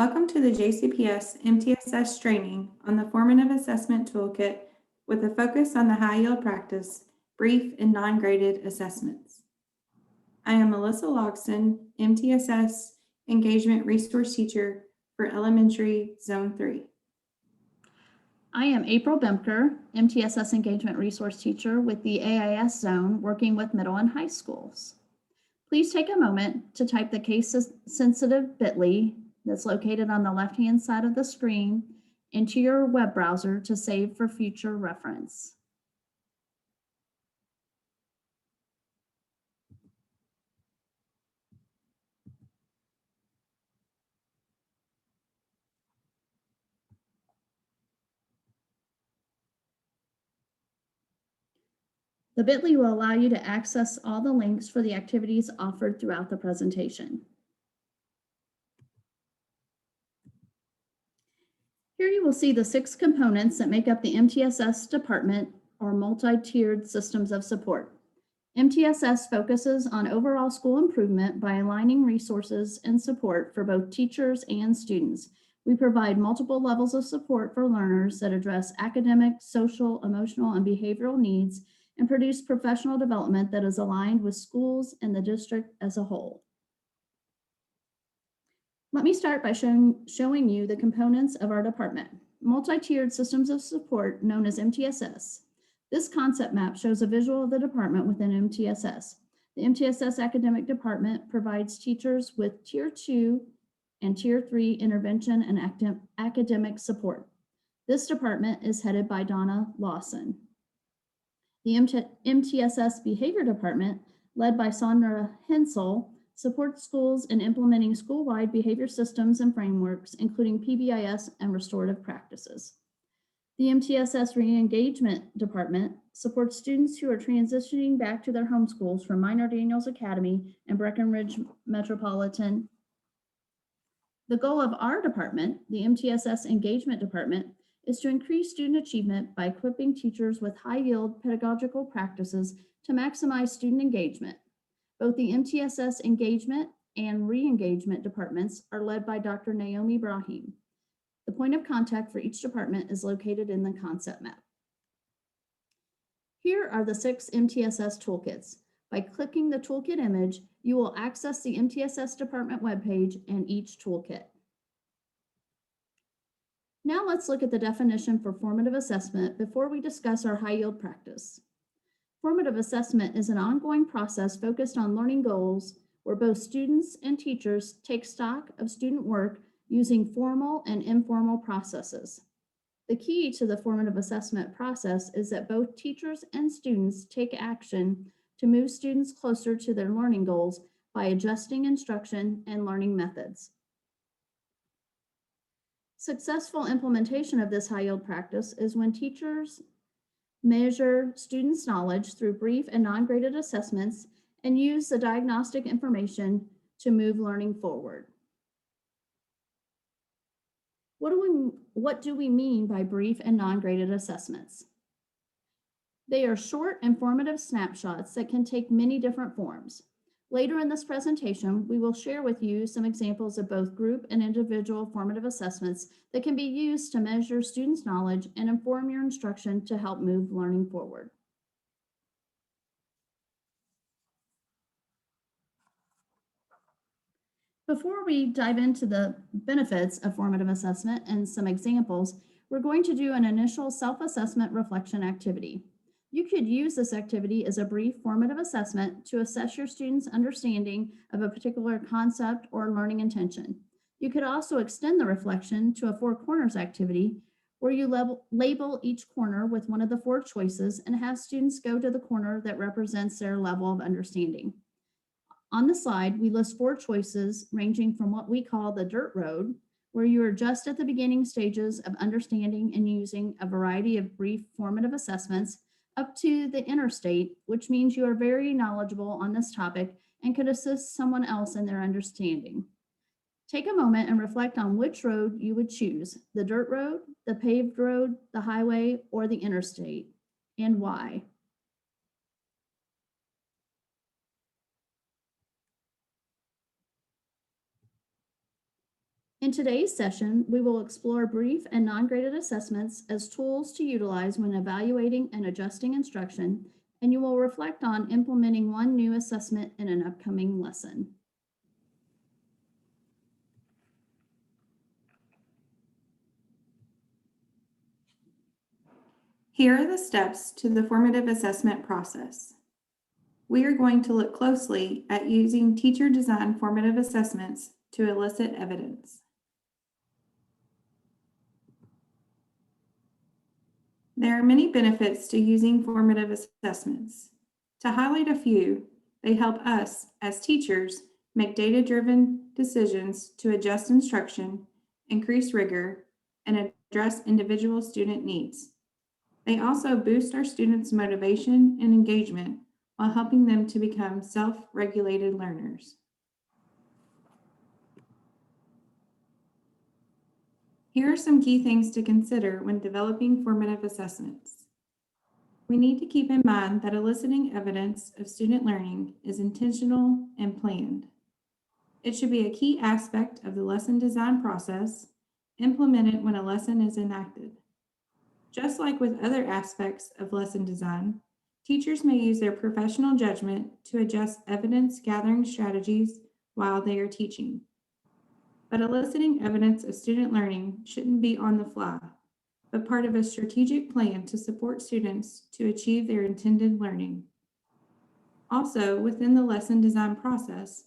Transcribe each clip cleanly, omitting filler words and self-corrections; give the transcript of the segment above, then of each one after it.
Welcome to the JCPS MTSS training on the Formative Assessment Toolkit with a focus on the high yield practice, brief and non-graded assessments. I am Melissa Logston, MTSS Engagement Resource Teacher for Elementary Zone 3. I am April Bemker, MTSS Engagement Resource Teacher with the AIS Zone, working with middle and high schools. Please take a moment to type the case-sensitive bit.ly that's located on the left-hand side of the screen into your web browser to save for future reference. The bit.ly will allow you to access all the links for the activities offered throughout the presentation. Here you will see the 6 components that make up the MTSS department or multi-tiered systems of support. MTSS focuses on overall school improvement by aligning resources and support for both teachers and students. We provide multiple levels of support for learners that address academic, social, emotional, and behavioral needs and produce professional development that is aligned with schools and the district as a whole. Let me start by showing you the components of our department. Multi-tiered systems of support known as MTSS. This concept map shows a visual of the department within MTSS. The MTSS academic department provides teachers with Tier 2 and Tier 3 intervention and academic support. This department is headed by Donna Lawson. The MTSS behavior department, led by Sandra Hensel, supports schools in implementing school-wide behavior systems and frameworks, including PBIS and restorative practices. The MTSS Re-Engagement Department supports students who are transitioning back to their home schools from Minor Daniels Academy and Breckenridge Metropolitan. The goal of our department, the MTSS Engagement Department, is to increase student achievement by equipping teachers with high-yield pedagogical practices to maximize student engagement. Both the MTSS Engagement and Re-Engagement departments are led by Dr. Naomi Brahim. The point of contact for each department is located in the concept map. Here are the 6 MTSS toolkits. By clicking the toolkit image, you will access the MTSS department webpage and each toolkit. Now let's look at the definition for formative assessment before we discuss our high-yield practice. Formative assessment is an ongoing process focused on learning goals where both students and teachers take stock of student work using formal and informal processes. The key to the formative assessment process is that both teachers and students take action to move students closer to their learning goals by adjusting instruction and learning methods. Successful implementation of this high-yield practice is when teachers measure students' knowledge through brief and non-graded assessments and use the diagnostic information to move learning forward. What do we mean by brief and non-graded assessments? They are short, informative snapshots that can take many different forms. Later in this presentation, we will share with you some examples of both group and individual formative assessments that can be used to measure students' knowledge and inform your instruction to help move learning forward. Before we dive into the benefits of formative assessment and some examples, we're going to do an initial self-assessment reflection activity. You could use this activity as a brief formative assessment to assess your students' understanding of a particular concept or learning intention. You could also extend the reflection to a 4 corners activity where you label each corner with one of the 4 choices and have students go to the corner that represents their level of understanding. On the slide, we list 4 choices ranging from what we call the dirt road, where you are just at the beginning stages of understanding and using a variety of brief formative assessments, up to the interstate, which means you are very knowledgeable on this topic and could assist someone else in their understanding. Take a moment and reflect on which road you would choose, the dirt road, the paved road, the highway, or the interstate, and why. In today's session, we will explore brief and non-graded assessments as tools to utilize when evaluating and adjusting instruction, and you will reflect on implementing one new assessment in an upcoming lesson. Here are the steps to the formative assessment process. We are going to look closely at using teacher-designed formative assessments to elicit evidence. There are many benefits to using formative assessments. To highlight a few, they help us, as teachers, make data-driven decisions to adjust instruction, increase rigor, and address individual student needs. They also boost our students' motivation and engagement while helping them to become self-regulated learners. Here are some key things to consider when developing formative assessments. We need to keep in mind that eliciting evidence of student learning is intentional and planned. It should be a key aspect of the lesson design process, implemented when a lesson is enacted. Just like with other aspects of lesson design, teachers may use their professional judgment to adjust evidence gathering strategies while they are teaching. But eliciting evidence of student learning shouldn't be on the fly, but part of a strategic plan to support students to achieve their intended learning. Also, within the lesson design process,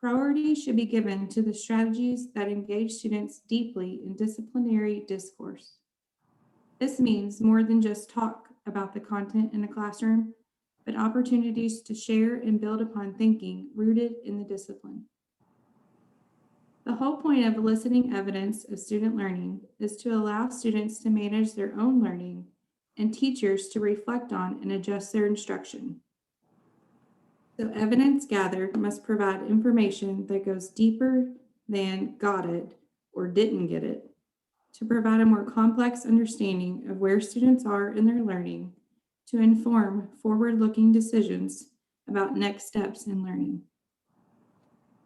priority should be given to the strategies that engage students deeply in disciplinary discourse. This means more than just talk about the content in a classroom, but opportunities to share and build upon thinking rooted in the discipline. The whole point of eliciting evidence of student learning is to allow students to manage their own learning and teachers to reflect on and adjust their instruction. So evidence gathered must provide information that goes deeper than got it or didn't get it, to provide a more complex understanding of where students are in their learning, to inform forward-looking decisions about next steps in learning.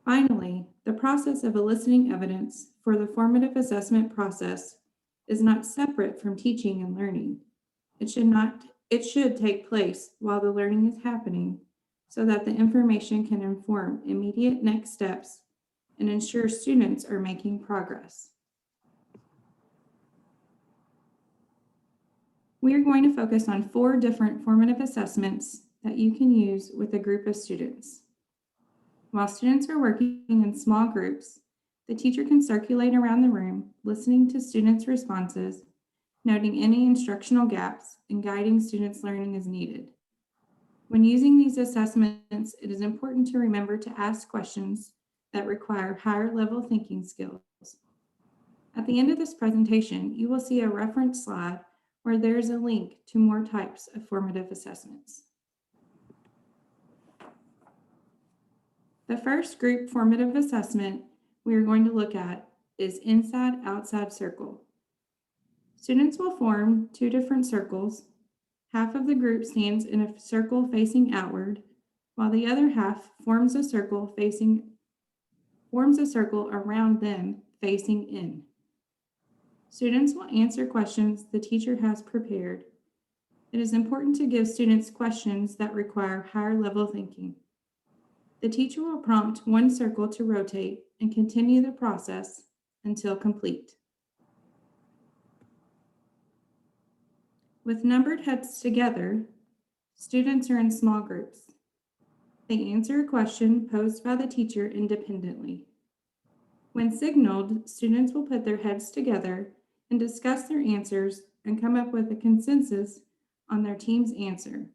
Finally, the process of eliciting evidence for the formative assessment process is not separate from teaching and learning. It should take place while the learning is happening so that the information can inform immediate next steps and ensure students are making progress. We are going to focus on 4 different formative assessments that you can use with a group of students. While students are working in small groups, the teacher can circulate around the room, listening to students' responses, noting any instructional gaps, and guiding students' learning as needed. When using these assessments, it is important to remember to ask questions that require higher-level thinking skills. At the end of this presentation, you will see a reference slide where there is a link to more types of formative assessments. The first group formative assessment we are going to look at is inside-outside circle. Students will form 2 different circles. Half of the group stands in a circle facing outward, while the other half forms a circle around them facing in. Students will answer questions the teacher has prepared. It is important to give students questions that require higher level thinking. The teacher will prompt one circle to rotate and continue the process until complete. With numbered heads together, students are in small groups. They answer a question posed by the teacher independently. When signaled, students will put their heads together and discuss their answers and come up with a consensus on their team's answer.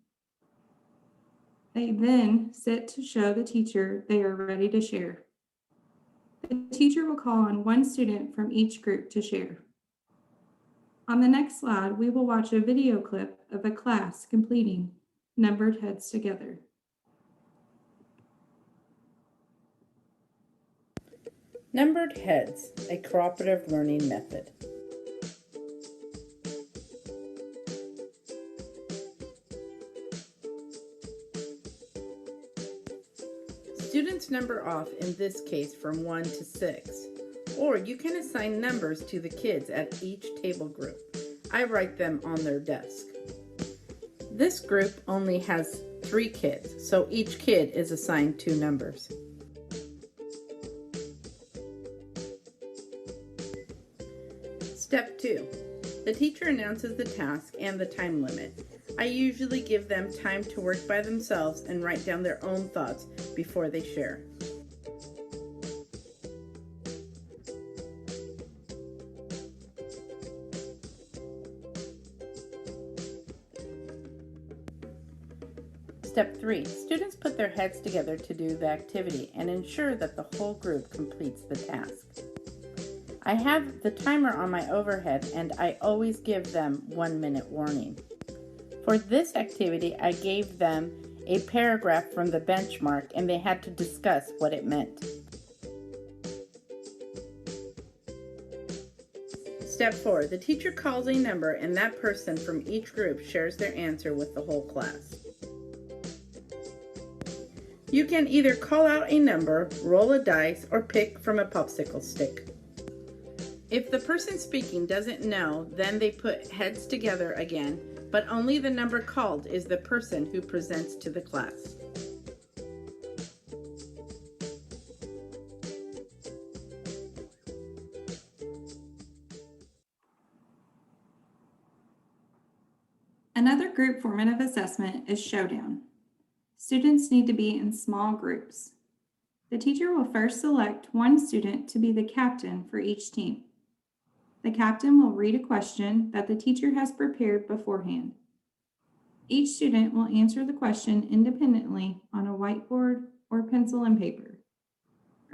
They then sit to show the teacher they are ready to share. The teacher will call on one student from each group to share. On the next slide, we will watch a video clip of a class completing numbered heads together. Numbered heads, a cooperative learning method. Students number off, in this case, from 1 to 6. Or you can assign numbers to the kids at each table group. I write them on their desk. This group only has 3 kids, so each kid is assigned 2 numbers. Step 2. The teacher announces the task and the time limit. I usually give them time to work by themselves and write down their own thoughts before they share. Step 3. Students put their heads together to do the activity and ensure that the whole group completes the task. I have the timer on my overhead and I always give them 1-minute warning. For this activity, I gave them a paragraph from the benchmark and they had to discuss what it meant. Step 4. The teacher calls a number and that person from each group shares their answer with the whole class. You can either call out a number, roll a dice, or pick from a popsicle stick. If the person speaking doesn't know, then they put heads together again, but only the number called is the person who presents to the class. Another group formative assessment is Showdown. Students need to be in small groups. The teacher will first select one student to be the captain for each team. The captain will read a question that the teacher has prepared beforehand. Each student will answer the question independently on a whiteboard or pencil and paper.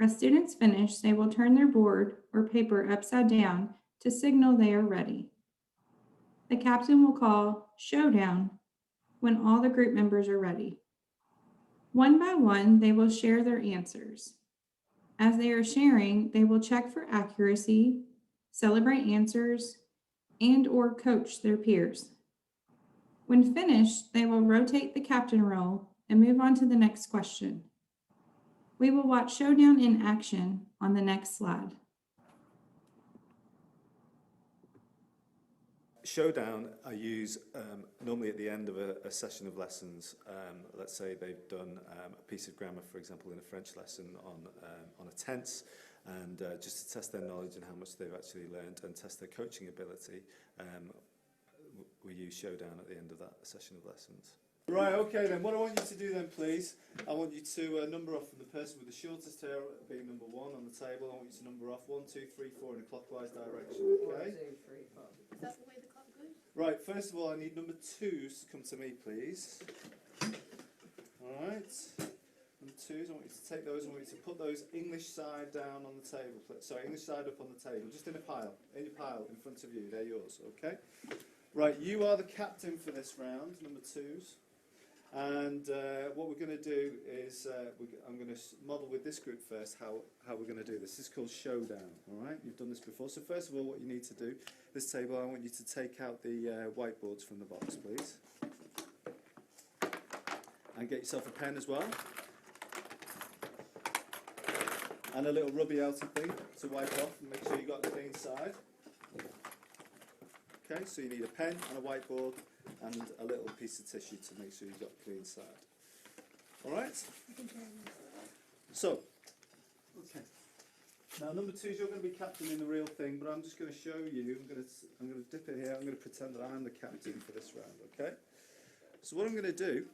As students finish, they will turn their board or paper upside down to signal they are ready. The captain will call Showdown when all the group members are ready. One by one, they will share their answers. As they are sharing, they will check for accuracy, celebrate answers, and/or coach their peers. When finished, they will rotate the captain role and move on to the next question. We will watch Showdown in action on the next slide. Showdown I use normally at the end of a session of lessons. Let's say they've done a piece of grammar, for example, in a French lesson on a tense, and just to test their knowledge and how much they've actually learned and test their coaching ability, we use Showdown at the end of that session of lessons. Right, okay then, what I want you to do then, please, I want you to number off from the person with the shortest hair being number 1 on the table. I want you to number off 1, 2, 3, 4 in a clockwise direction, okay? 1, 2, 3, 4. Is that the way the clock goes? Right, first of all, I need number 2s to come to me, please. Alright, number 2s, I want you to take those, I want you to put those English side down on the table. Sorry, English side up on the table, just in your pile in front of you, they're yours, okay? Right, you are the captain for this round, number 2s. And what we're going to do is, I'm going to model with this group first how we're going to do this. This is called Showdown, alright? You've done this before. So first of all, what you need to do, this table, I want you to take out the whiteboards from the box, please. And get yourself a pen as well. And a little rubby outy thing to wipe off and make sure you've got a clean side. Okay, so you need a pen and a whiteboard and a little piece of tissue to make sure you've got a clean side. Alright? So, okay. Now number 2 is you're going to be captain in the real thing, but I'm just going to show you, I'm going to dip it here, I'm going to pretend that I'm the captain for this round, okay? So what I'm going to do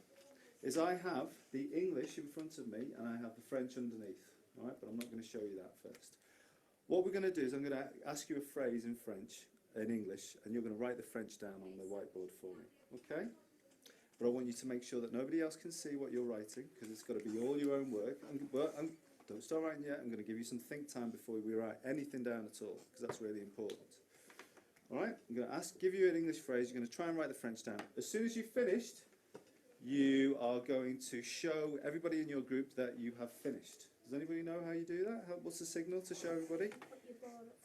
is I have the English in front of me and I have the French underneath, alright? But I'm not going to show you that first. What we're going to do is I'm going to ask you a phrase in French, in English, and you're going to write the French down on the whiteboard for me, okay? But I want you to make sure that nobody else can see what you're writing, because it's got to be all your own work. Don't start writing yet. I'm going to give you some think time before we write anything down at all, because that's really important. All right? I'm going to give you an English phrase. You're going to try and write the French down. As soon as you've finished, you are going to show everybody in your group that you have finished. Does anybody know how you do that? What's the signal to show everybody?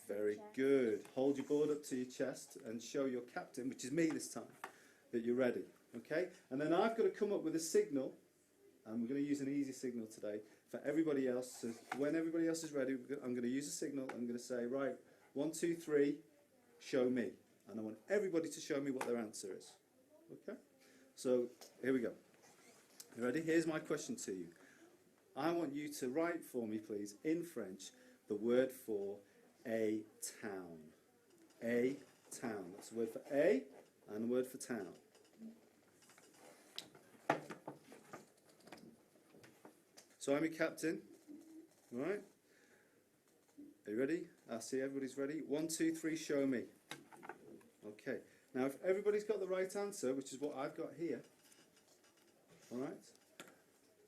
Very good. Hold your board up to your chest and show your captain, which is me this time, that you're ready. Okay? And then I've got to come up with a signal, and we're going to use an easy signal today, for everybody else. So when everybody else is ready, I'm going to use a signal. I'm going to say, right, 1, 2, 3, show me. And I want everybody to show me what their answer is. Okay? So here we go. You ready? Here's my question to you. I want you to write for me, please, in French, the word for a town. A town. That's the word for a and the word for town. So I'm your captain. All right? Are you ready? I see everybody's ready. 1, 2, 3, show me. Okay. Now, if everybody's got the right answer, which is what I've got here, all right,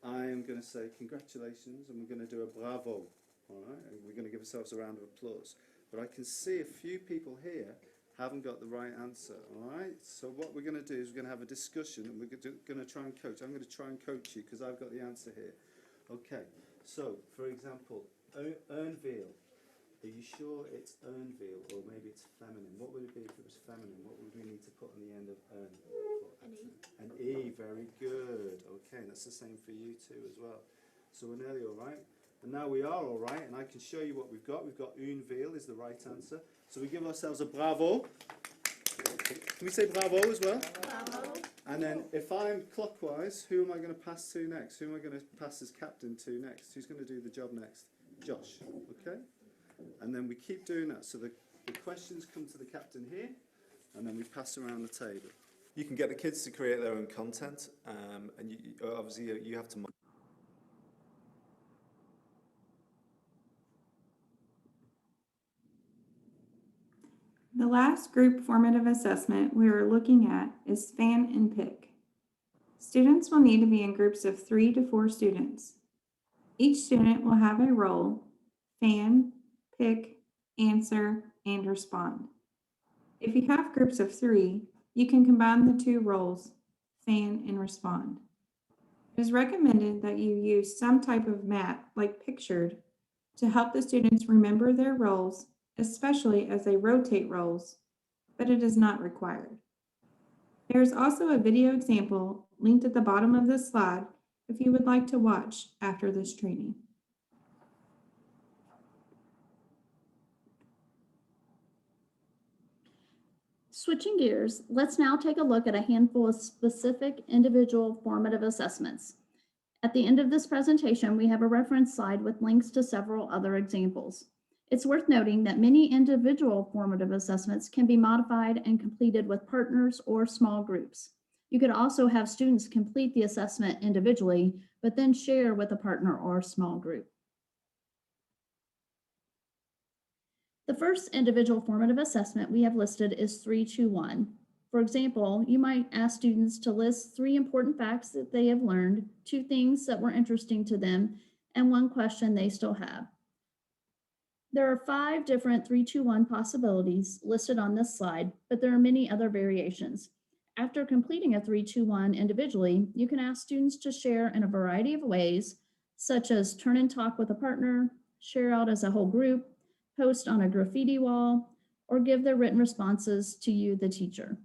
I am going to say congratulations, and we're going to do a bravo, all right, and we're going to give ourselves a round of applause. But I can see a few people here haven't got the right answer, all right? So what we're going to do is we're going to have a discussion, and we're going to try and coach. I'm going to try and coach you because I've got the answer here. Okay, so, for example, Urnville. Are you sure it's Urnville, or maybe it's feminine? What would it be if it was feminine? What would we need to put on the end of Ern? An E, very good. Okay, that's the same for you too as well. So we're nearly all right. And now we are all right, and I can show you what we've got. We've got Urnville is the right answer. So we give ourselves a bravo. Can we say bravo as well? Bravo. And then if I'm clockwise, who am I going to pass to next? Who am I going to pass as captain to next? Who's going to do the job next? Josh, okay? And then we keep doing that. So the questions come to the captain here, and then we pass around the table. You can get the kids to create their own content, and obviously you have to. The last group formative assessment we are looking at is fan and pick. Students will need to be in groups of 3 to 4 students. Each student will have a role: fan, pick, answer, and respond. If you have groups of 3, you can combine the 2 roles, fan and respond. It is recommended that you use some type of map, like pictured, to help the students remember their roles, especially as they rotate roles, but it is not required. There is also a video example linked at the bottom of this slide if you would like to watch after this training. Switching gears, let's now take a look at a handful of specific individual formative assessments. At the end of this presentation, we have a reference slide with links to several other examples. It's worth noting that many individual formative assessments can be modified and completed with partners or small groups. You could also have students complete the assessment individually, but then share with a partner or small group. The first individual formative assessment we have listed is 3-2-1. For example, you might ask students to list 3 important facts that they have learned, 2 things that were interesting to them, and 1 question they still have. There are 5 different 3-2-1 possibilities listed on this slide, but there are many other variations. After completing a 3-2-1 individually, you can ask students to share in a variety of ways, such as turn and talk with a partner, share out as a whole group, post on a graffiti wall, or give their written responses to you, the teacher.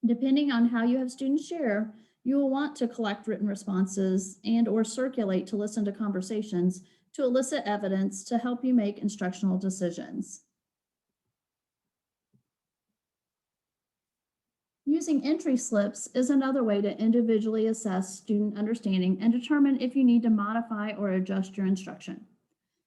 Depending on how you have students share, you will want to collect written responses and or circulate to listen to conversations to elicit evidence to help you make instructional decisions. Using entry slips is another way to individually assess student understanding and determine if you need to modify or adjust your instruction.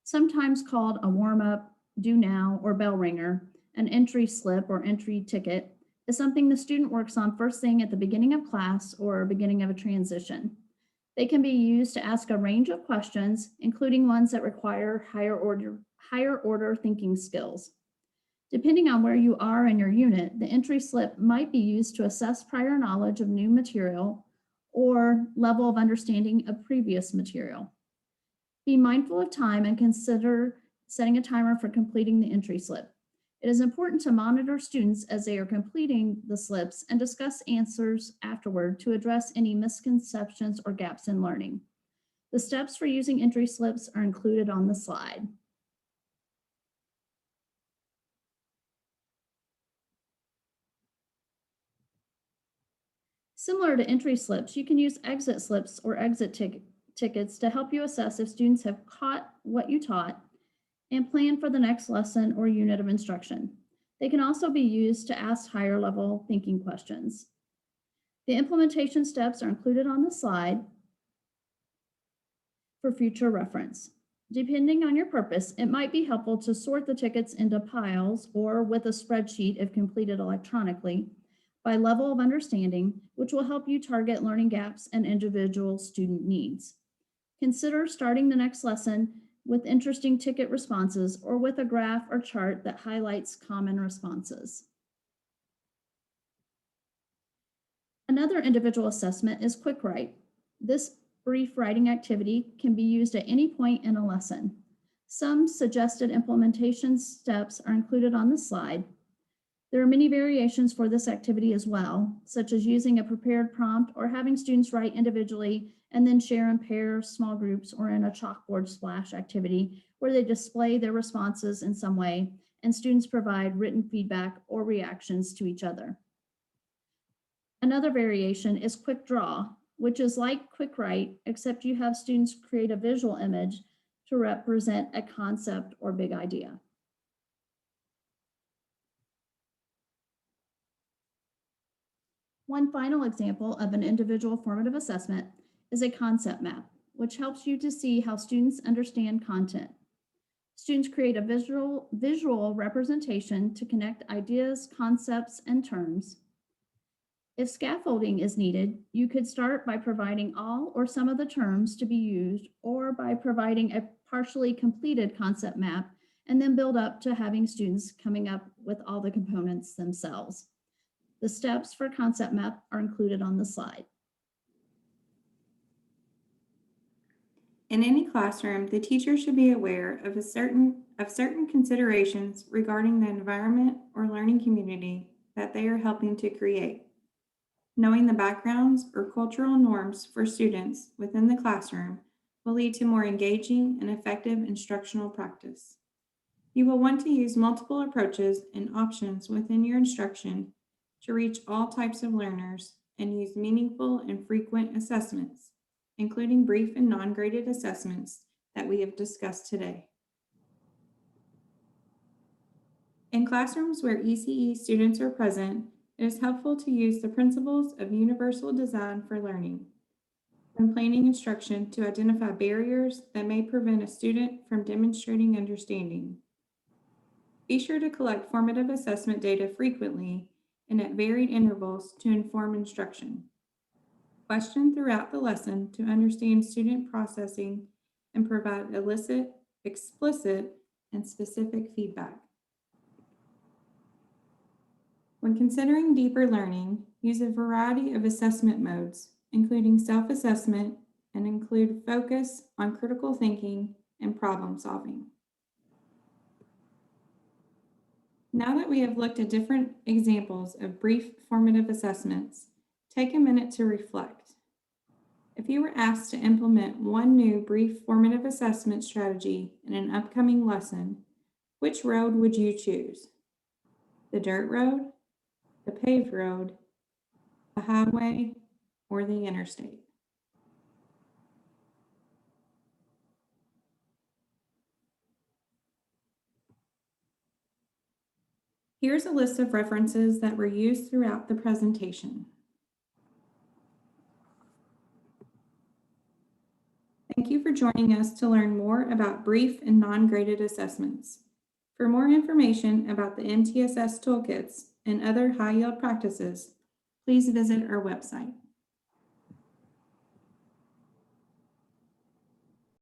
Sometimes called a warm-up, do now, or bell ringer, an entry slip or entry ticket is something the student works on first thing at the beginning of class or beginning of a transition. They can be used to ask a range of questions, including ones that require higher order thinking skills. Depending on where you are in your unit, the entry slip might be used to assess prior knowledge of new material or level of understanding of previous material. Be mindful of time and consider setting a timer for completing the entry slip. It is important to monitor students as they are completing the slips and discuss answers afterward to address any misconceptions or gaps in learning. The steps for using entry slips are included on the slide. Similar to entry slips, you can use exit slips or exit tickets to help you assess if students have caught what you taught and plan for the next lesson or unit of instruction. They can also be used to ask higher level thinking questions. The implementation steps are included on the slide for future reference. Depending on your purpose, it might be helpful to sort the tickets into piles or with a spreadsheet if completed electronically by level of understanding, which will help you target learning gaps and individual student needs. Consider starting the next lesson with interesting ticket responses or with a graph or chart that highlights common responses. Another individual assessment is quick write. This brief writing activity can be used at any point in a lesson. Some suggested implementation steps are included on the slide. There are many variations for this activity as well, such as using a prepared prompt or having students write individually and then share in pairs, small groups, or in a chalkboard splash activity where they display their responses in some way and students provide written feedback or reactions to each other. Another variation is quick draw, which is like quick write, except you have students create a visual image to represent a concept or big idea. One final example of an individual formative assessment is a concept map, which helps you to see how students understand content. Students create a visual representation to connect ideas, concepts, and terms. If scaffolding is needed, you could start by providing all or some of the terms to be used, or by providing a partially completed concept map, and then build up to having students coming up with all the components themselves. The steps for concept map are included on the slide. In any classroom, the teacher should be aware of certain considerations regarding the environment or learning community that they are helping to create. Knowing the backgrounds or cultural norms for students within the classroom will lead to more engaging and effective instructional practice. You will want to use multiple approaches and options within your instruction to reach all types of learners and use meaningful and frequent assessments, including brief and non-graded assessments that we have discussed today. In classrooms where ECE students are present, it is helpful to use the principles of universal design for learning when planning instruction to identify barriers that may prevent a student from demonstrating understanding. Be sure to collect formative assessment data frequently and at varied intervals to inform instruction. Question throughout the lesson to understand student processing and provide explicit, and specific feedback. When considering deeper learning, use a variety of assessment modes, including self-assessment, and include focus on critical thinking and problem solving. Now that we have looked at different examples of brief formative assessments, take a minute to reflect. If you were asked to implement one new brief formative assessment strategy in an upcoming lesson, which road would you choose? The dirt road, the paved road, the highway, or the interstate? Here's a list of references that were used throughout the presentation. Thank you for joining us to learn more about brief and non-graded assessments. For more information about the MTSS toolkits and other high-yield practices, please visit our website.